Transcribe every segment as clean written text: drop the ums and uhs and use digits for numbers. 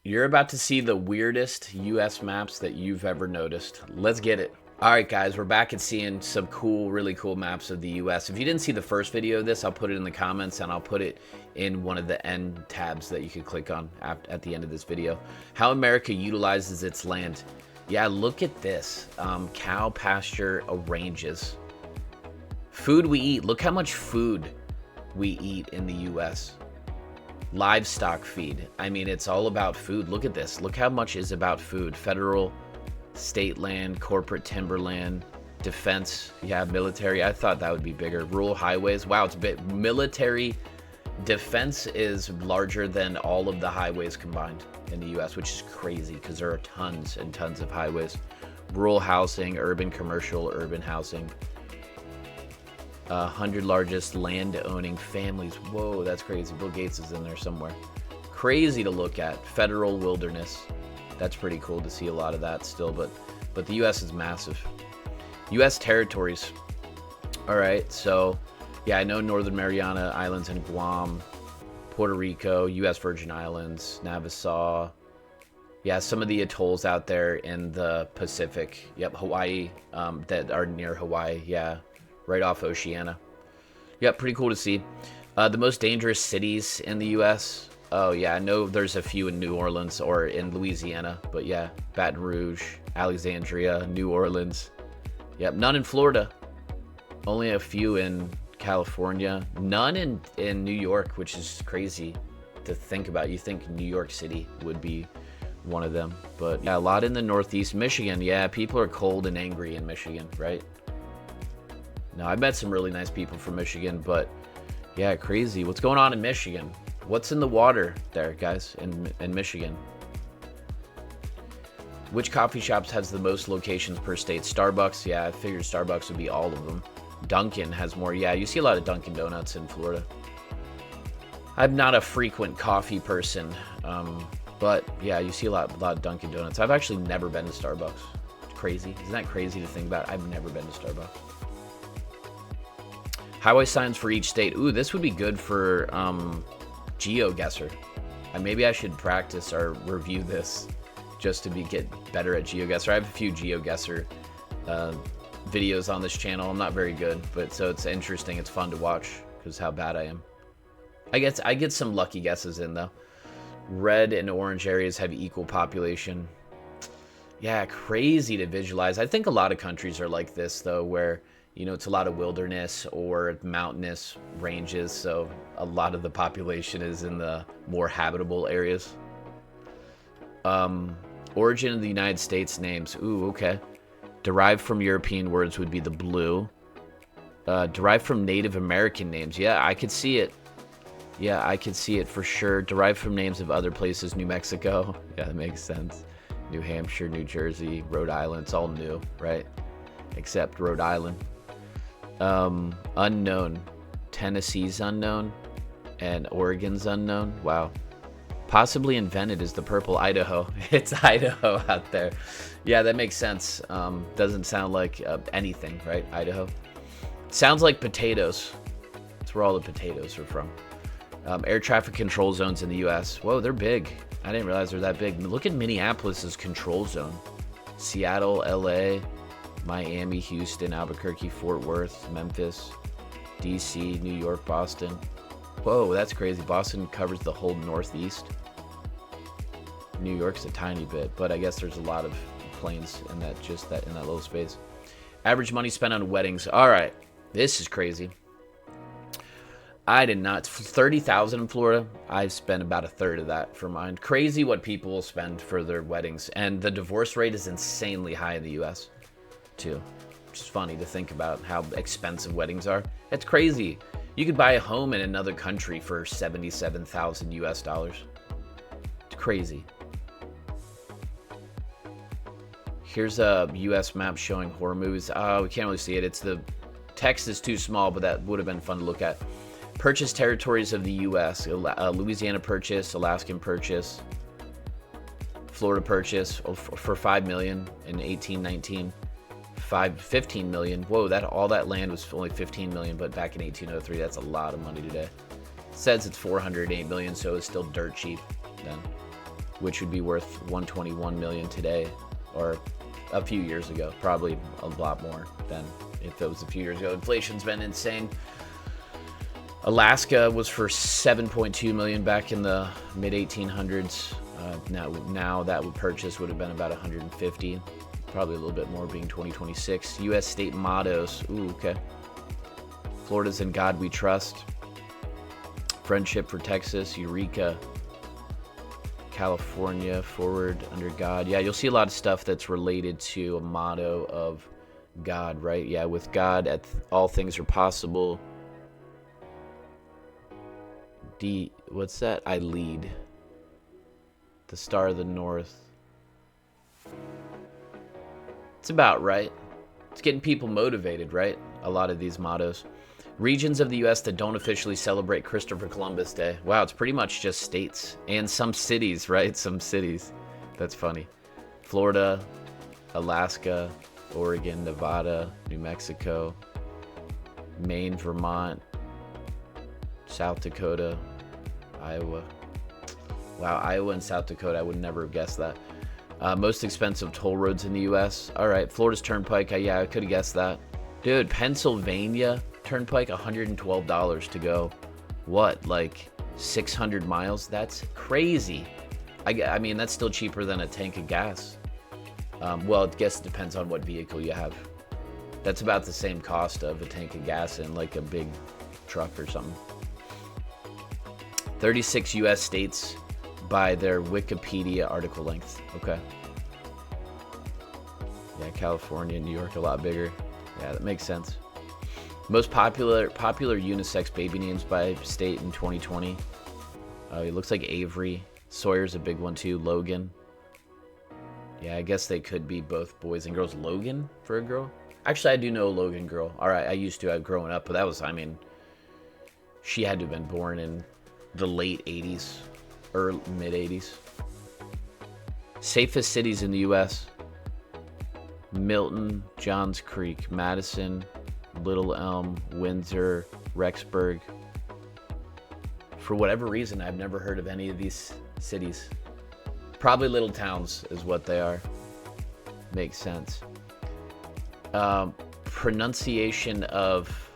You're about to see the weirdest US maps that you've ever noticed. Let's get it. All right, guys, we're back at seeing some cool, really cool maps of the US. If you didn't see the first video of this, I'll put it in the comments and I'll put it in one of the end tabs that you can click on at the end of this video. How America utilizes its land. Yeah, look at this. Cow pasture ranges. Food we eat. Look how much food we eat in the US. Livestock feed. I mean, it's all about food. Look at this. Look how much is about food. Federal, state land, corporate timberland, defense. Yeah, military. I thought that would be bigger. Rural highways. Wow, it's a bit. Military defense is larger than all of the highways combined in the US, which is crazy because there are tons and tons of highways. Rural housing, urban commercial, urban housing. 100 largest land-owning families. Whoa, that's crazy. Bill Gates is in there somewhere. Crazy to look at. Federal wilderness. That's pretty cool to see a lot of that still, but the U.S. is massive. U.S. territories. All right, so yeah, I know Northern Mariana Islands and Guam, Puerto Rico, U.S. Virgin Islands, Nassau. Yeah, some of the atolls out there in the Pacific. Yep, Hawaii, that are near Hawaii. Yeah. Right off Oceania. Yep, pretty cool to see. The most dangerous cities in the U.S. Oh, yeah, I know there's a few in New Orleans or in Louisiana. But yeah, Baton Rouge, Alexandria, New Orleans. Yep, none in Florida. Only a few in California. None in New York, which is crazy to think about. You think New York City would be one of them. But yeah, a lot in the Northeast. Michigan, yeah, people are cold and angry in Michigan, right? No, I met some really nice people from Michigan, but yeah, crazy. What's going on in Michigan? What's in the water there, guys, in Michigan? Which coffee shops has the most locations per state? Starbucks, yeah, I figured Starbucks would be all of them. Dunkin' has more. Yeah, you see a lot of Dunkin' Donuts in Florida. I'm not a frequent coffee person, but yeah, you see a lot of Dunkin' Donuts. I've actually never been to Starbucks. It's crazy. Isn't that crazy to think about? I've never been to Starbucks. Highway signs for each state. Ooh, this would be good for GeoGuessr. Maybe I should practice or review this just to get better at GeoGuessr. I have a few GeoGuessr videos on this channel. I'm not very good, but so it's interesting. It's fun to watch because how bad I am. I get some lucky guesses in though. Red and orange areas have equal population. Yeah, crazy to visualize. I think a lot of countries are like this though, where you know, it's a lot of wilderness or mountainous ranges, so a lot of the population is in the more habitable areas. Origin of the United States names. Ooh, okay. Derived from European words would be the blue. Derived from Native American names. Yeah, I could see it. Yeah, I could see it for sure. Derived from names of other places. New Mexico. Yeah, that makes sense. New Hampshire, New Jersey, Rhode Island. It's all new, right? Except Rhode Island. Unknown. Tennessee's unknown. And Oregon's unknown. Wow. Possibly invented is the purple. Idaho. It's Idaho out there. Yeah, that makes sense. Doesn't sound like anything, right? Idaho. Sounds like potatoes. That's where all the potatoes are from. Air traffic control zones in the U.S. Whoa, they're big. I didn't realize they're that big. Look at Minneapolis's control zone. Seattle, L.A., Miami, Houston, Albuquerque, Fort Worth, Memphis, DC, New York, Boston. Whoa, that's crazy. Boston covers the whole Northeast. New York's a tiny bit, but I guess there's a lot of planes in that little space. Average money spent on weddings. All right, this is crazy. I did not. $30,000 in Florida. I've spent about a third of that for mine. Crazy what people will spend for their weddings, and the divorce rate is insanely high in the U.S. too. It's funny to think about how expensive weddings are. It's crazy. You could buy a home in another country for $77,000 US dollars. It's crazy. Here's a US map showing horror movies. Oh, we can't really see it. It's the text is too small, but that would have been fun to look at. Purchase territories of the US. Louisiana purchase, Alaskan purchase, Florida purchase for $5 million in 1819. 15 million. Whoa, all that land was only 15 million, but back in 1803, that's a lot of money today. It says it's 408 million, so it's still dirt cheap then. which would be worth 121 million today, or a few years ago. Probably a lot more than if it was a few years ago. Inflation's been insane. Alaska was for 7.2 million back in the mid 1800s. Now that would purchase would have been about 150, probably a little bit more, being 2026. U.S. state mottos. Ooh, okay. Florida's In God We Trust. Friendship for Texas. Eureka. California, Forward Under God. Yeah, you'll see a lot of stuff that's related to a motto of God, right? Yeah, with God, all things are possible. What's that? I lead. The Star of the North. It's about right. It's getting people motivated, right? A lot of these mottos. Regions of the U.S. that don't officially celebrate Christopher Columbus Day. Wow, it's pretty much just states and some cities, right? Some cities. That's funny. Florida, Alaska, Oregon, Nevada, New Mexico, Maine, Vermont, South Dakota, Iowa. Wow, Iowa and South Dakota, I would never have guessed that. Most expensive toll roads in the U.S. All right, Florida's Turnpike. Yeah, I could have guessed that. Dude, Pennsylvania Turnpike, $112 to go. What, like 600 miles? That's crazy. I mean, that's still cheaper than a tank of gas. Well, I guess it depends on what vehicle you have. That's about the same cost of a tank of gas in like a big truck or something. 36 U.S. states by their Wikipedia article length. Okay. Yeah, California, New York, a lot bigger. Yeah, that makes sense. Most popular unisex baby names by state in 2020. It looks like Avery. Sawyer's a big one too. Logan. Yeah, I guess they could be both boys and girls. Logan for a girl? Actually, I do know a Logan girl. All right, I used to have growing up, but that was, I mean, she had to have been born in the late 80s, or mid 80s. Safest cities in the U.S. Milton, Johns Creek, Madison, Little Elm, Windsor, Rexburg. For whatever reason, I've never heard of any of these cities. Probably little towns is what they are. Makes sense. Pronunciation of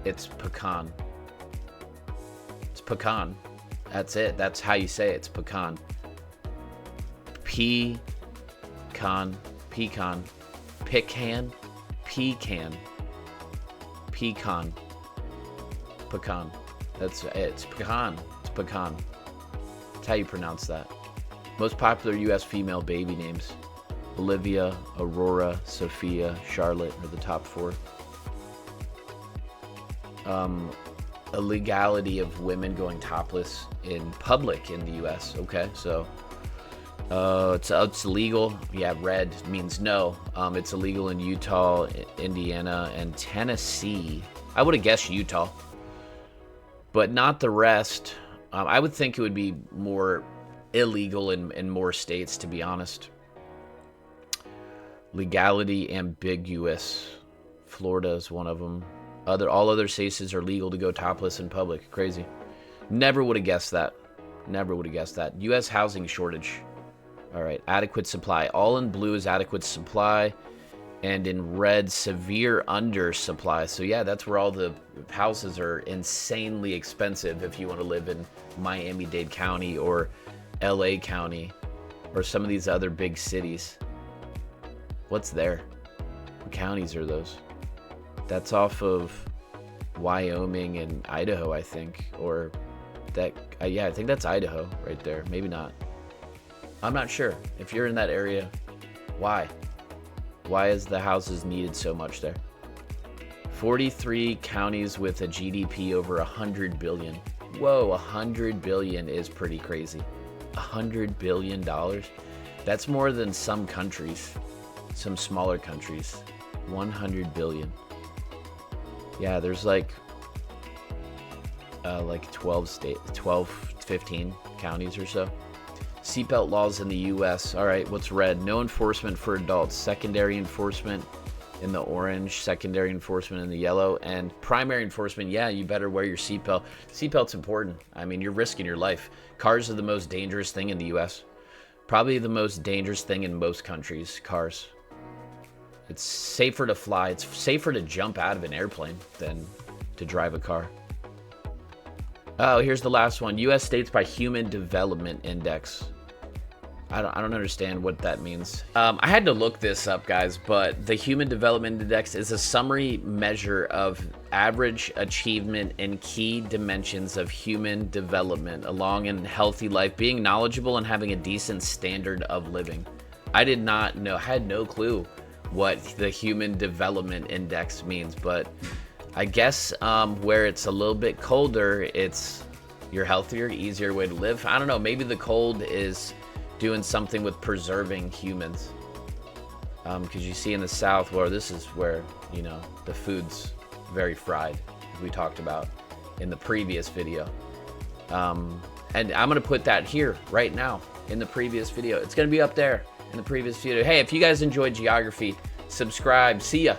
it's pecan. It's pecan. That's it. That's how you say it. It's pecan. Pecan. Pecan. Pecan. Pecan. Pecan. Pecan. It's pecan. It's pecan. That's how you pronounce that. Most popular U.S. female baby names. Olivia, Aurora, Sophia, Charlotte are the top 4. Illegality of women going topless in public in the U.S. Okay, so it's illegal. Yeah, red means no. It's illegal in Utah, Indiana, and Tennessee. I would have guessed Utah, but not the rest. I would think it would be more illegal in more states, to be honest. Legality ambiguous. Florida is one of them. All other states are legal to go topless in public. Crazy. Never would have guessed that. Never would have guessed that. U.S. housing shortage. All right. Adequate supply. All in blue is adequate supply. And in red, severe undersupply. So yeah, that's where all the houses are insanely expensive if you want to live in Miami-Dade County or LA County or some of these other big cities. What's there? What counties are those? That's off of Wyoming and Idaho, I think. Or that, yeah, I think that's Idaho right there. Maybe not. I'm not sure. If you're in that area, why? Why is the houses needed so much there? 43 counties with a GDP over 100 billion. Whoa, 100 billion is pretty crazy. $100 billion? That's more than some countries, some smaller countries. 100 billion. Yeah, there's like 12, 15 counties or so. Seatbelt laws in the U.S. All right, what's red? No enforcement for adults. Secondary enforcement in the orange, secondary enforcement in the yellow, and primary enforcement, yeah, you better wear your seatbelt. Seatbelt's important. I mean, you're risking your life. Cars are the most dangerous thing in the US. Probably the most dangerous thing in most countries, cars. It's safer to fly. It's safer to jump out of an airplane than to drive a car. Oh, here's the last one. US states by Human Development Index. I don't understand what that means. I had to look this up, guys, but the Human Development Index is a summary measure of average achievement in key dimensions of human development along in healthy life, being knowledgeable and having a decent standard of living. I did not know, I had no clue what the Human Development Index means, but I guess where it's a little bit colder, it's you're healthier, easier way to live. I don't know, maybe the cold is doing something with preserving humans, because you see in the South where this is where, you know, the food's very fried, as we talked about in the previous video, and I'm gonna put that here right now in the previous video. It's gonna be up there in the previous video. Hey, if you guys enjoyed geography, subscribe. See ya.